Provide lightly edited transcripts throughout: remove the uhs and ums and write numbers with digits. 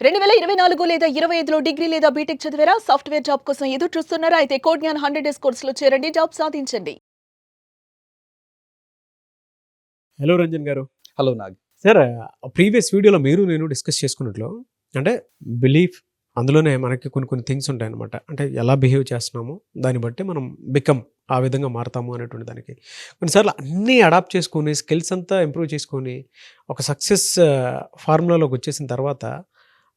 2024 లేదా 25లో డిగ్రీ లేదా బీటెక్ చదివారా? సాఫ్ట్‌వేర్ జాబ్ కోసం ఎదురు చూస్తున్నారా? అయితే కోడ్ జ్ఞాన్ 100 డేస్ కోర్సులో చేరండి, జాబ్ సాధించండి. హలో రంజన్ గారు. హలో నాగ్. సార్, ప్రీవియస్ వీడియోలో మీరు నేను డిస్కస్ చేసుకున్నట్లు అంటే బిలీఫ్ అందులోనే మనకి కొన్ని థింగ్స్ ఉంటాయన్నమాట. అంటే ఎలా బిహేవ్ చేస్తున్నామో దాన్ని బట్టి మనం బికమ్ ఆ విధంగా మారతాము అనేటువంటి దానికి కొన్నిసార్లు అన్నీ అడాప్ట్ చేసుకొని స్కిల్స్ అంతా ఇంప్రూవ్ చేసుకొని ఒక సక్సెస్ ఫార్ములాలోకి వచ్చేసిన తర్వాత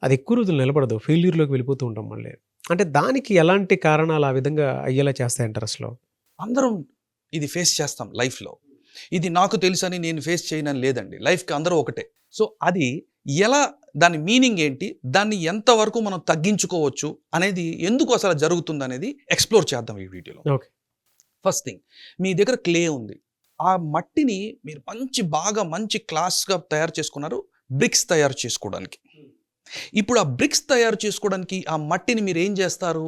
అది ఎక్కువ రోజులు నిలబడదు, ఫెయిల్యూర్లోకి వెళ్ళిపోతూ ఉంటాం మళ్ళీ. అంటే దానికి ఎలాంటి కారణాలు ఆ విధంగా అయ్యేలా చేస్తాయంటారు అసలు? అందరం ఇది ఫేస్ చేస్తాం లైఫ్లో. ఇది నాకు తెలుసని నేను ఫేస్ చేయనని లేదండి. లైఫ్కి అందరూ ఒకటే. సో అది ఎలా, దాని మీనింగ్ ఏంటి, దాన్ని ఎంతవరకు మనం తగ్గించుకోవచ్చు అనేది, ఎందుకు అసలు జరుగుతుంది అనేది ఎక్స్ప్లోర్ చేద్దాం ఈ వీడియోలో. ఓకే. ఫస్ట్ థింగ్, మీ దగ్గర క్లే ఉంది. ఆ మట్టిని మీరు బాగా మంచి క్లాస్గా తయారు చేసుకున్నారు బ్రిక్స్ తయారు చేసుకోవడానికి. ఇప్పుడు ఆ బ్రిక్స్ తయారు చేసుకోవడానికి ఆ మట్టిని మీరు ఏం చేస్తారు?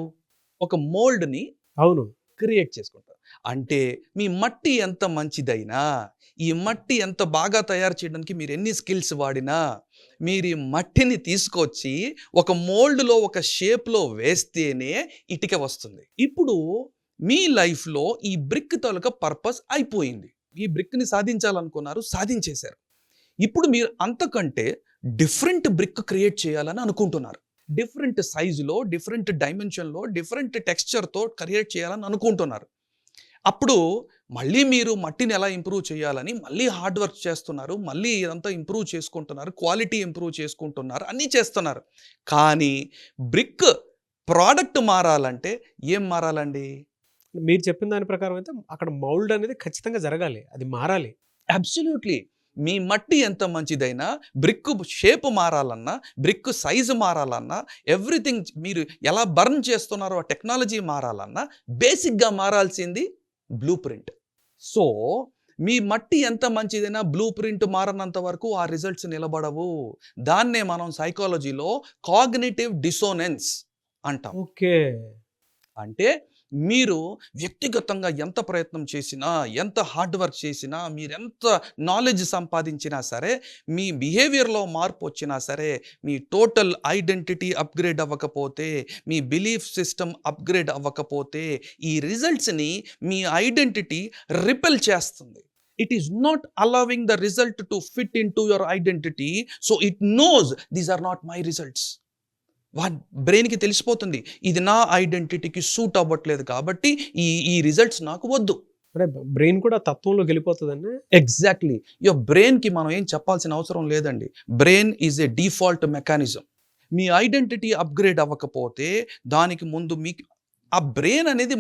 ఒక మోల్డ్ని అవును క్రియేట్ చేసుకుంటారు. అంటే మీ మట్టి ఎంత మంచిదైనా, ఈ మట్టి ఎంత బాగా తయారు చేయడానికి మీరు ఎన్ని స్కిల్స్ వాడినా, మీరు ఈ మట్టిని తీసుకొచ్చి ఒక మోల్డ్లో ఒక షేప్లో వేస్తేనే ఇటుక వస్తుంది. ఇప్పుడు మీ లైఫ్లో ఈ బ్రిక్ తాలూకా పర్పస్ అయిపోయింది. ఈ బ్రిక్ని సాధించాలనుకున్నారు, సాధించేశారు. ఇప్పుడు మీరు అంతకంటే డిఫరెంట్ బ్రిక్ క్రియేట్ చేయాలని అనుకుంటున్నారు. డిఫరెంట్ సైజులో, డిఫరెంట్ డైమెన్షన్లో, డిఫరెంట్ టెక్స్చర్తో క్రియేట్ చేయాలని అనుకుంటున్నారు. అప్పుడు మళ్ళీ మీరు మట్టిని ఎలా ఇంప్రూవ్ చేయాలని మళ్ళీ హార్డ్ వర్క్ చేస్తున్నారు, మళ్ళీ ఇదంతా ఇంప్రూవ్ చేసుకుంటున్నారు, క్వాలిటీ ఇంప్రూవ్ చేసుకుంటున్నారు, అన్నీ చేస్తున్నారు. కానీ బ్రిక్ ప్రోడక్ట్ మారాలంటే ఏం మారాలండి? మీరు చెప్పిన దాని ప్రకారం అయితే అక్కడ మౌల్డ్ అనేది ఖచ్చితంగా జరగాలి, అది మారాలి. అబ్సల్యూట్లీ. మీ మట్టి ఎంత మంచిదైనా బ్రిక్ షేప్ మారాలన్నా, బ్రిక్ సైజు మారాలన్నా, ఎవ్రీథింగ్ మీరు ఎలా బర్న్ చేస్తున్నారో ఆ టెక్నాలజీ మారాలన్నా బేసిక్గా మారాల్సింది బ్లూ ప్రింట్. సో మీ మట్టి ఎంత మంచిదైనా బ్లూ ప్రింట్ మారనంత వరకు ఆ రిజల్ట్స్ నిలబడవు. దాన్నే మనం సైకాలజీలో కాగ్నిటివ్ డిసోనెన్స్ అంటాం. ఓకే. అంటే మీరు వ్యక్తిగతంగా ఎంత ప్రయత్నం చేసినా, ఎంత హార్డ్ వర్క్ చేసినా, మీరెంత నాలెడ్జ్ సంపాదించినా సరే, మీ బిహేవియర్లో మార్పు వచ్చినా సరే, మీ టోటల్ ఐడెంటిటీ అప్గ్రేడ్ అవ్వకపోతే, మీ బిలీఫ్ సిస్టమ్ అప్గ్రేడ్ అవ్వకపోతే, ఈ రిజల్ట్స్ని మీ ఐడెంటిటీ రిపెల్ చేస్తుంది. It is not allowing the result to fit in to your identity. So it knows these are not my results. బ్రెయిన్కి తెలిసిపోతుంది, ఇది నా ఐడెంటిటీకి సూట్ అవ్వట్లేదు, కాబట్టి ఈ రిజల్ట్స్ నాకు వద్దు. అంటే బ్రెయిన్ కూడా తత్వంలోకి వెళ్ళిపోతుందండి. ఎగ్జాక్ట్లీ. యువర్ బ్రెయిన్కి మనం ఏం చెప్పాల్సిన అవసరం లేదండి. Brain is a default mechanism. Me identity upgrade అవ్వకపోతే దానికి ముందు మీకు ఆ బ్రెయిన్ అనేది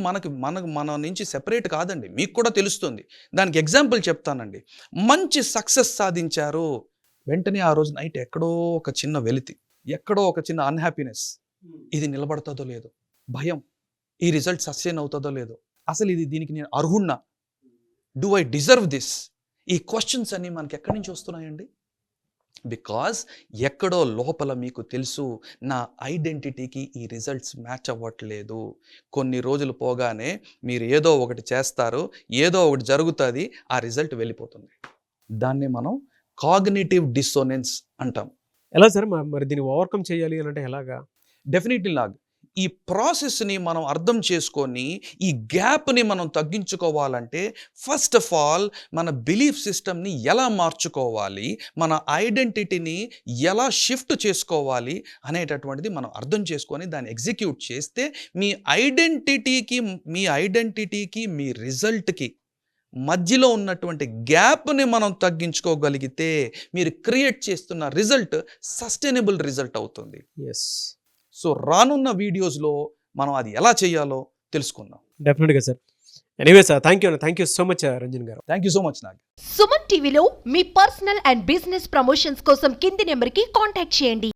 మన నుంచి సెపరేట్ కాదండి, మీకు కూడా తెలుస్తుంది. దానికి ఎగ్జాంపుల్ చెప్తానండి. మంచి సక్సెస్ సాధించారు, వెంటనే ఆ రోజు నైట్ ఎక్కడో ఒక చిన్న వెలితి, ఎక్కడో ఒక చిన్న అన్హ్యాపీనెస్, ఇది నిలబడుతుందో లేదో, భయం, ఈ రిజల్ట్ సస్టైన్ అవుతుందో లేదో, అసలు దీనికి నేను అర్హున్నా, డూ ఐ డిజర్వ్ దిస్, ఈ క్వశ్చన్స్ అన్నీ మనకి ఎక్కడి నుంచి వస్తున్నాయండి? బికాజ్ ఎక్కడో లోపల మీకు తెలుసు, నా ఐడెంటిటీకి ఈ రిజల్ట్స్ మ్యాచ్ అవ్వట్లేదు. కొన్ని రోజులు పోగానే మీరు ఏదో ఒకటి చేస్తారు, ఏదో ఒకటి జరుగుతుంది, ఆ రిజల్ట్ వెళ్ళిపోతుంది. దాన్ని మనం కాగ్నిటివ్ డిసోనెన్స్ అంటాం. ఎలా సార్ మరి దీన్ని ఓవర్కమ్ చేయాలి అని అంటే ఎలాగా? డెఫినెట్లీ లాగ్, ఈ ప్రాసెస్ని మనం అర్థం చేసుకొని ఈ గ్యాప్ని మనం తగ్గించుకోవాలంటే ఫస్ట్ ఆఫ్ ఆల్ మన బిలీఫ్ సిస్టమ్ని ఎలా మార్చుకోవాలి, మన ఐడెంటిటీని ఎలా షిఫ్ట్ చేసుకోవాలి అనేటటువంటిది మనం అర్థం చేసుకొని దాన్ని ఎగ్జిక్యూట్ చేస్తే మీ ఐడెంటిటీకి మీ రిజల్ట్కి మధ్యలో ఉన్నటువంటి గ్యాప్ని మనం తగ్గించుకోగలిగితే మీరు క్రియేట్ చేస్తున్న రిజల్ట్ సస్టైనబుల్ రిజల్ట్ అవుతుంది. ఎస్. సో రానున్న వీడియోస్లో మనం అది ఎలా చేయాలో తెలుసుకుందాం. డెఫినెట్గా sir. Anyway sir, thank you so much Ranjan garu. Thank you so much Nag. Suman టీవీలో మీ పర్సనల్ అండ్ బిజినెస్ ప్రమోషన్స్ కోసం కింది నెంబర్కి కాంటాక్ట్ చేయండి.